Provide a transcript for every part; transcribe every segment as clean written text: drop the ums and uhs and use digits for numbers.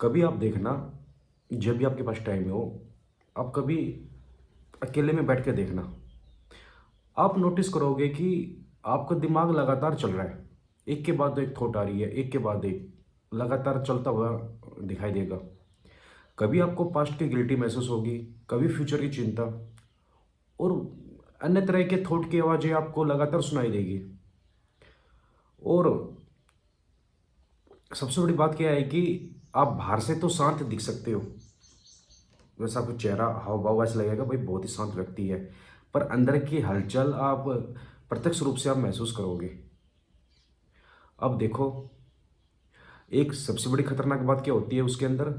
कभी आप देखना, जब भी आपके पास टाइम हो, आप कभी अकेले में बैठ के देखना। आप नोटिस करोगे कि आपका दिमाग लगातार चल रहा है। एक के बाद एक थॉट आ रही है, एक के बाद एक लगातार चलता हुआ दिखाई देगा। कभी आपको पास्ट की गिल्टी महसूस होगी, कभी फ्यूचर की चिंता और अन्य तरह के थॉट की आवाज़ें आपको लगातार सुनाई देगी। और सबसे बड़ी बात क्या है कि आप बाहर से तो शांत दिख सकते हो, वैसा आपका चेहरा हाव भाव ऐसा लगेगा भाई बहुत ही शांत व्यक्ति है, पर अंदर की हलचल आप प्रत्यक्ष रूप से आप महसूस करोगे। अब देखो, एक सबसे बड़ी खतरनाक बात क्या होती है उसके अंदर,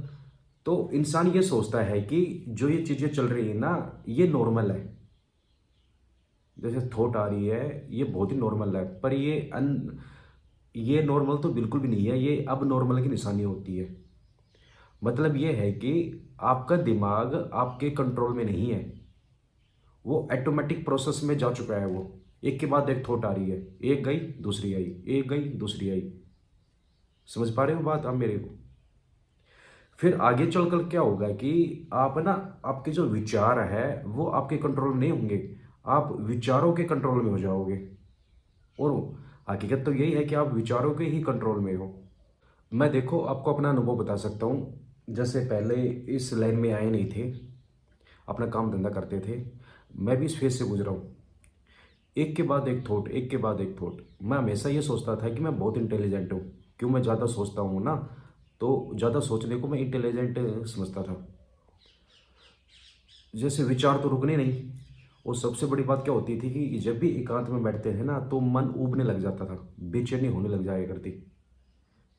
तो इंसान ये सोचता है कि जो ये चीज़ें चल रही है ना, ये नॉर्मल है। जैसे थॉट आ रही है, ये बहुत ही नॉर्मल है, पर ये नॉर्मल तो बिल्कुल भी नहीं है, ये अब नॉर्मल की निशानी होती है। मतलब ये है कि आपका दिमाग आपके कंट्रोल में नहीं है, वो ऑटोमेटिक प्रोसेस में जा चुका है। वो एक के बाद एक थॉट आ रही है, एक गई दूसरी आई, एक गई दूसरी आई। समझ पा रहे हो बात आप मेरे को? फिर आगे चलकर क्या होगा कि आप ना, आपके जो विचार है वो आपके कंट्रोल में नहीं होंगे, आप विचारों के कंट्रोल में हो जाओगे। और हकीकत तो यही है कि आप विचारों के ही कंट्रोल में हो। मैं देखो आपको अपना अनुभव बता सकता हूँ। जैसे पहले इस लाइन में आए नहीं थे, अपना काम धंधा करते थे, मैं भी इस फेज से गुजरा हूँ। एक के बाद एक थॉट, एक के बाद एक थॉट। मैं हमेशा ये सोचता था कि मैं बहुत इंटेलिजेंट हूँ, क्यों मैं ज़्यादा सोचता हूँ ना, तो ज़्यादा सोचने को मैं इंटेलिजेंट समझता था। जैसे विचार तो रुकने नहीं। और सबसे बड़ी बात क्या होती थी कि जब भी एकांत में बैठते थे ना, तो मन ऊबने लग जाता था, बेचैनी होने लग जाया करती।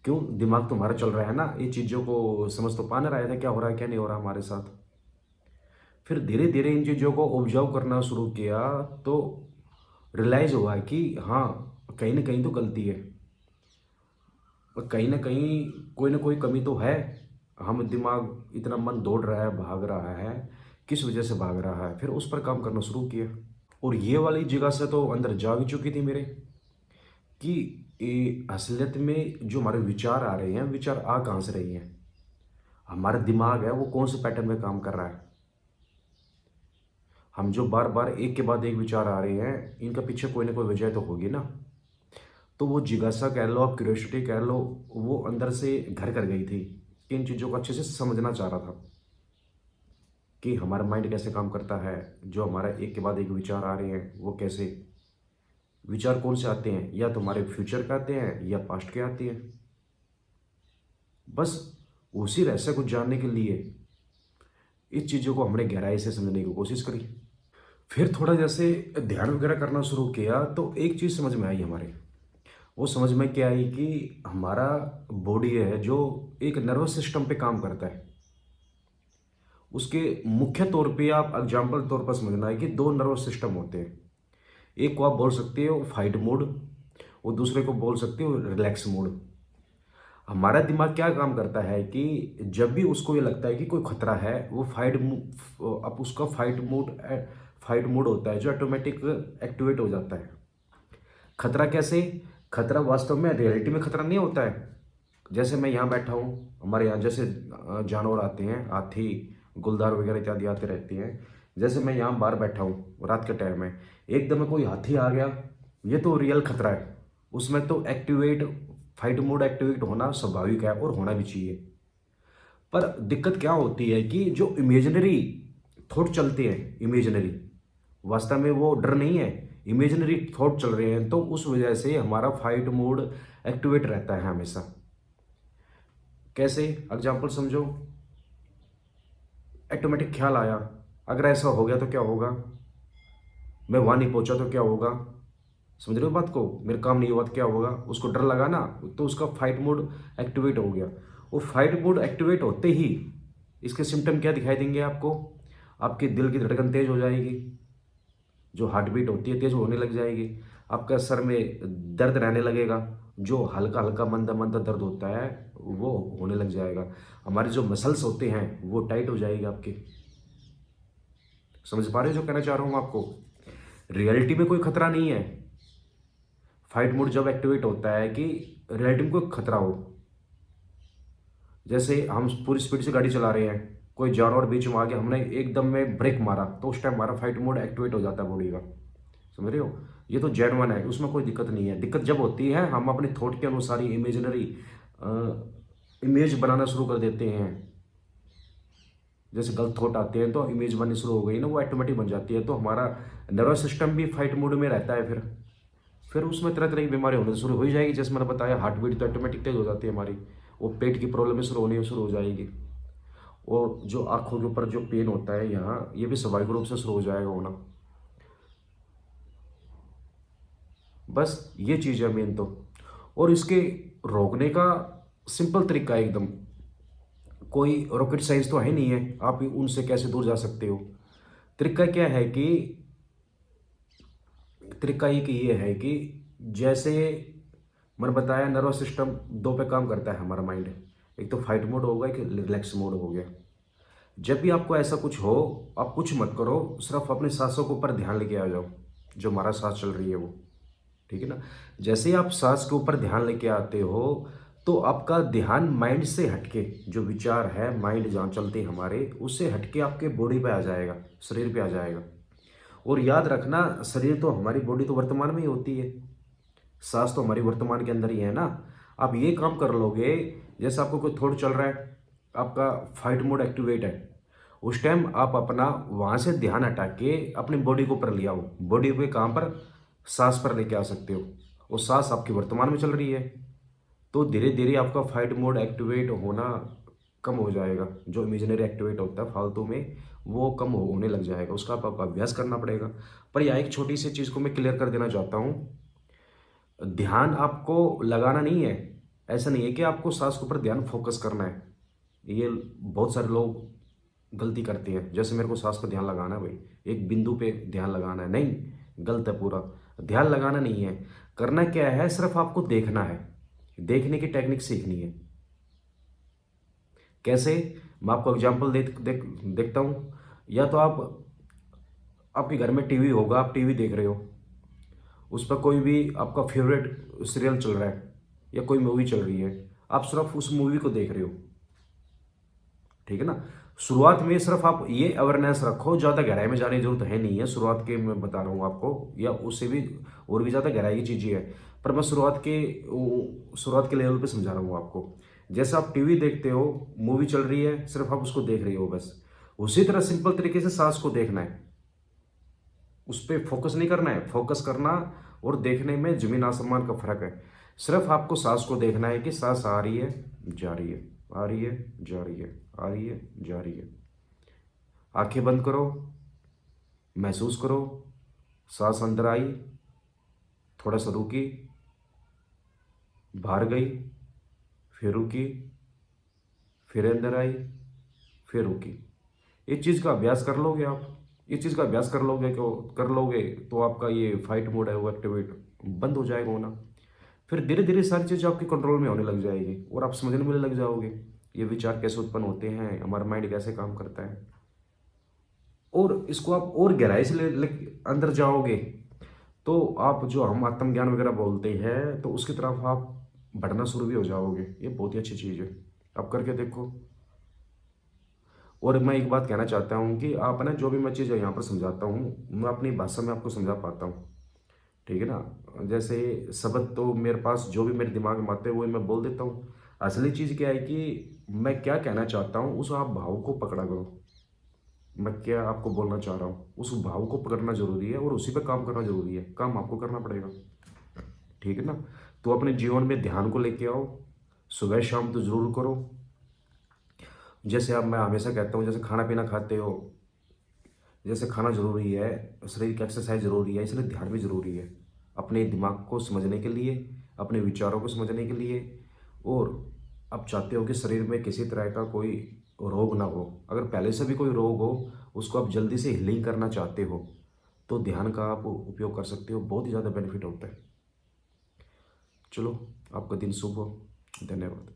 क्यों? दिमाग तुम्हारा चल रहा है ना, ये चीज़ों को समझ तो पा नहीं रहा था क्या हो रहा है क्या नहीं हो रहा हमारे साथ। फिर धीरे धीरे इन चीज़ों को ऑब्जर्व करना शुरू किया, तो रियलाइज हुआ कि हाँ, कहीं ना कहीं तो गलती है, और कहीं ना कोई कमी तो है। हम दिमाग इतना मन दौड़ रहा है, भाग रहा है, किस वजह से भाग रहा है? फिर उस पर काम करना शुरू किया। और ये वाली जगह से तो अंदर जा भी चुकी थी मेरे, कि असलियत में जो हमारे विचार आ रहे हैं, विचार आ कहाँ से रही हैं, हमारा दिमाग है वो कौन से पैटर्न में काम कर रहा है। हम जो बार बार एक के बाद एक विचार आ रहे हैं, इनका पीछे कोई ना कोई वजह तो होगी ना। तो वो जिज्ञासा कह लो, आप क्यूरियोसिटी कह लो, वो अंदर से घर कर गई थी। इन चीज़ों को अच्छे से समझना चाह रहा था कि हमारा माइंड कैसे काम करता है, जो हमारा एक के बाद एक विचार आ रहे हैं वो कैसे, विचार कौन से आते हैं, या तो हमारे फ्यूचर के आते हैं या पास्ट के आते हैं। बस उसी रहस्य को जानने के लिए इस चीज़ों को हमने गहराई से समझने की कोशिश करी। फिर थोड़ा जैसे ध्यान वगैरह करना शुरू किया, तो एक चीज़ समझ में आई हमारे। वो समझ में क्या आई कि हमारा बॉडी है जो एक नर्वस सिस्टम पे काम करता है। उसके मुख्य तौर पे आप एग्जाम्पल तौर पर समझना है कि दो नर्वस सिस्टम होते हैं। एक को आप बोल सकते हो फाइट मोड, और दूसरे को बोल सकते हो रिलैक्स मोड। हमारा दिमाग क्या काम करता है कि जब भी उसको ये लगता है कि कोई खतरा है, वो अब उसका फाइट मोड होता है जो ऑटोमेटिक एक्टिवेट हो जाता है। खतरा कैसे? खतरा वास्तव में रियलिटी में खतरा नहीं होता है। जैसे मैं यहाँ बैठा हूँ, हमारे यहाँ जैसे जानवर आते हैं, हाथी, गुलदार वगैरह इत्यादि आते रहते हैं। जैसे मैं यहाँ बाहर बैठा हूँ, रात के टाइम में एकदम कोई हाथी आ गया, ये तो रियल खतरा है। उसमें तो फाइट मोड एक्टिवेट होना स्वाभाविक है और होना भी चाहिए। पर दिक्कत क्या होती है कि जो इमेजिनरी थॉट चलते हैं, इमेजिनरी, वास्तव में वो डर नहीं है, इमेजिनरी थॉट चल रहे हैं, तो उस वजह से हमारा फाइट मोड एक्टिवेट रहता है हमेशा। कैसे? एग्जाम्पल समझो। ऑटोमेटिक ख्याल आया, अगर ऐसा हो गया तो क्या होगा, मैं वहां नहीं पहुंचा तो क्या होगा। समझ रहे हो बात को? मेरा काम नहीं हुआ तो क्या होगा, उसको डर लगा ना, तो उसका फाइट मोड एक्टिवेट हो गया। वो फाइट मोड एक्टिवेट होते ही इसके सिम्टम क्या दिखाई देंगे आपको? आपके दिल की धड़कन तेज हो जाएगी, जो हार्ट बीट होती है तेज होने लग जाएगी। आपका सर में दर्द रहने लगेगा, जो हल्का हल्का मंदा मंदा दर्द होता है वो होने लग जाएगा। हमारे जो मसल्स होते हैं वो टाइट हो जाएगी आपके। समझ पा रहे हो जो कहना चाह रहा हूँ आपको? रियलिटी में कोई खतरा नहीं है। फाइट मोड जब एक्टिवेट होता है कि रियलिटी में कोई खतरा हो, जैसे हम पूरी स्पीड से गाड़ी चला रहे हैं, कोई जानवर बीच में आ गया, हमने एकदम में ब्रेक मारा, तो उस टाइम हमारा फाइट मोड एक्टिवेट हो जाता है बॉडी का। समझ रहे हो? ये तो जेन्युइन है, उसमें कोई दिक्कत नहीं है। दिक्कत जब होती है हम अपने थॉट के अनुसार ही इमेजिनरी इमेज बनाना शुरू कर देते हैं। जैसे गलत थॉट आते हैं तो इमेज बननी शुरू हो गई ना, वो ऑटोमेटिक बन जाती है, तो हमारा नर्वस सिस्टम भी फाइट मोड में रहता है। फिर उसमें तरह तरह की बीमारी होने शुरू हो ही जाएगी। जैसे मैंने बताया, हार्ट बीट तो ऑटोमेटिक तेज हो जाती है हमारी, वो पेट की प्रॉब्लम शुरू होनी शुरू हो जाएगी, और जो आंखों के ऊपर जो पेन होता है यहाँ, ये भी स्वाभाविक रूप से शुरू हो जाएगा होना। बस ये चीज़ है मेन तो। और इसके रोकने का सिंपल तरीका है एकदम, कोई रॉकेट साइंस तो है नहीं है, आप उनसे कैसे दूर जा सकते हो। तरीका क्या है कि तरीका एक ये है कि जैसे मैंने बताया, नर्वस सिस्टम दो पे काम करता है हमारा माइंड। एक तो फाइट मोड होगा, एक रिलैक्स मोड हो गया। जब भी आपको ऐसा कुछ हो, आप कुछ मत करो, सिर्फ अपने सांसों के ऊपर ध्यान लेके आ जाओ, जो हमारा सांस चल रही है वो। ठीक है ना? जैसे ही आप सांस के ऊपर ध्यान लेके आते हो, तो आपका ध्यान माइंड से हटके, जो विचार है माइंड जहाँ चलते हैं हमारे, उससे हटके आपके बॉडी पे आ जाएगा, शरीर पे आ जाएगा। और याद रखना, शरीर तो हमारी बॉडी तो वर्तमान में ही होती है, सांस तो हमारी वर्तमान के अंदर ही है ना। आप ये काम कर लोगे, जैसे आपको कोई थॉट चल रहा है, आपका फाइट मोड एक्टिवेट है, उस टाइम आप अपना वहाँ से ध्यान हटा के अपनी बॉडी को ऊपर ले आओ। बॉडी पे कहाँ पर? सांस पर लेके आ सकते हो, और सांस आपकी वर्तमान में चल रही है, तो धीरे धीरे आपका फाइट मोड एक्टिवेट होना कम हो जाएगा। जो इमेजिनरी एक्टिवेट होता है फालतू में, वो कम होने लग जाएगा। उसका आपको अभ्यास करना पड़ेगा। पर यहाँ एक छोटी सी चीज़ को मैं क्लियर कर देना चाहता हूँ, ध्यान आपको लगाना नहीं है। ऐसा नहीं है कि आपको सांस के ऊपर ध्यान फोकस करना है। ये बहुत सारे लोग गलती करते हैं, जैसे मेरे को सांस पर ध्यान लगाना है भाई, एक बिंदु पे ध्यान लगाना है, नहीं, गलत है पूरा। ध्यान लगाना नहीं है, करना क्या है, सिर्फ आपको देखना है, देखने की टेक्निक सीखनी है। कैसे? मैं आपको एग्जांपल देखता हूँ। या तो आप, आपके घर में टीवी होगा, आप टीवी देख रहे हो, उस पर कोई भी आपका फेवरेट सीरियल चल रहा है या कोई मूवी चल रही है, आप सिर्फ उस मूवी को देख रहे हो। ठीक है ना? शुरुआत में सिर्फ आप ये अवेयरनेस रखो, ज़्यादा गहराई में जाने की जरूरत है नहीं है, शुरुआत के मैं बता रहा हूँ आपको, या उससे भी और भी ज़्यादा गहराई की चीज़ें है, पर मैं शुरुआत के लेवल पे समझा रहा हूँ आपको। जैसे आप टीवी देखते हो, मूवी चल रही है, सिर्फ आप उसको देख रहे हो बस, उसी तरह सिंपल तरीके से सांस को देखना है, उस पर फोकस नहीं करना है। फोकस करना और देखने में जमीन आसमान का फर्क है। सिर्फ आपको सांस को देखना है कि सांस आ रही है, जा रही है, आ रही है, जा रही है, आ रही है, जा रही है। आंखें बंद करो, महसूस करो, सांस अंदर आई, थोड़ा सा रुकी, बाहर गई, फिर रुकी, फिर अंदर आई, फिर रुकी। इस चीज़ का अभ्यास कर लोगे आप, इस चीज़ का अभ्यास कर लोगे तो आपका ये फाइट मोड है वो एक्टिवेट बंद हो जाएगा होना। फिर धीरे धीरे सारी चीज़ें आपके कंट्रोल में होने लग जाएगी, और आप समझने में लग जाओगे ये विचार कैसे उत्पन्न होते हैं, हमारा माइंड कैसे काम करता है। और इसको आप और गहराई से अंदर जाओगे, तो आप जो हम आत्मज्ञान वगैरह बोलते हैं, तो उसकी तरफ आप बढ़ना शुरू भी हो जाओगे। ये बहुत ही अच्छी चीज़ है, आप करके देखो। और मैं एक बात कहना चाहता हूँ कि आप ना, जो भी मैं चीज़ यहाँ पर समझाता हूँ, मैं अपनी भाषा में आपको समझा पाता हूँ। ठीक है ना? जैसे शब्द तो मेरे पास जो भी मेरे दिमाग में आते हैं वो मैं बोल देता हूँ। असली चीज़ क्या है कि मैं क्या कहना चाहता हूँ, उस आप भाव को पकड़ा करो। मैं क्या आपको बोलना चाह रहा हूँ, उस भाव को पकड़ना जरूरी है, और उसी पे काम करना जरूरी है। काम आपको करना पड़ेगा। ठीक है ना? तो अपने जीवन में ध्यान को लेके आओ, सुबह शाम तो जरूर करो। जैसे अब मैं हमेशा कहता हूँ, जैसे खाना पीना खाते हो, जैसे खाना जरूरी है, शरीर की एक्सरसाइज जरूरी है, इसलिए ध्यान भी जरूरी है, अपने दिमाग को समझने के लिए, अपने विचारों को समझने के लिए। और आप चाहते हो कि शरीर में किसी तरह का कोई रोग ना हो, अगर पहले से भी कोई रोग हो, उसको आप जल्दी से हीलिंग करना चाहते हो, तो ध्यान का आप उपयोग कर सकते हो, बहुत ही ज़्यादा बेनिफिट होता है। चलो, आपका दिन शुभ हो। धन्यवाद।